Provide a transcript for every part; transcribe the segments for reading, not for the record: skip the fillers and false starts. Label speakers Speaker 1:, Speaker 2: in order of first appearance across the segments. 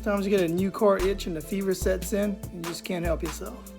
Speaker 1: Sometimes you get a new car itch and the fever sets in and you just can't help yourself.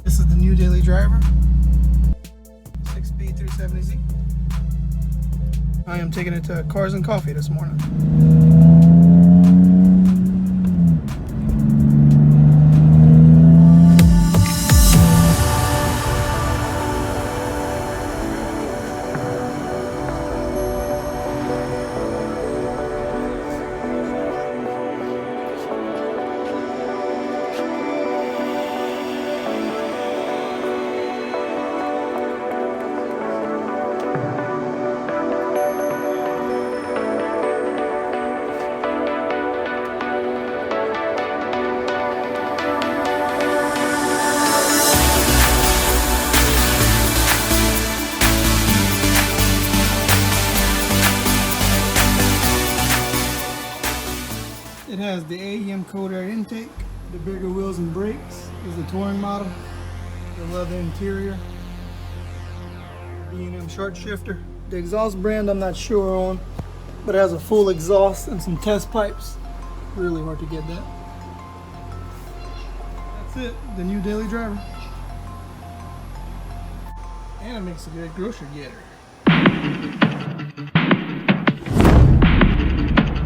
Speaker 1: This is the new daily driver, 6-speed 370Z. I am taking it to Cars and Coffee this morning. It has the AEM Cold Air Intake, the bigger wheels and brakes. Is the touring model, the leather interior, AEM short shifter. The exhaust brand I'm not sure on, but it has a full exhaust and some test pipes. Really hard to get that. That's it, the new daily driver. And it makes a good grocery getter.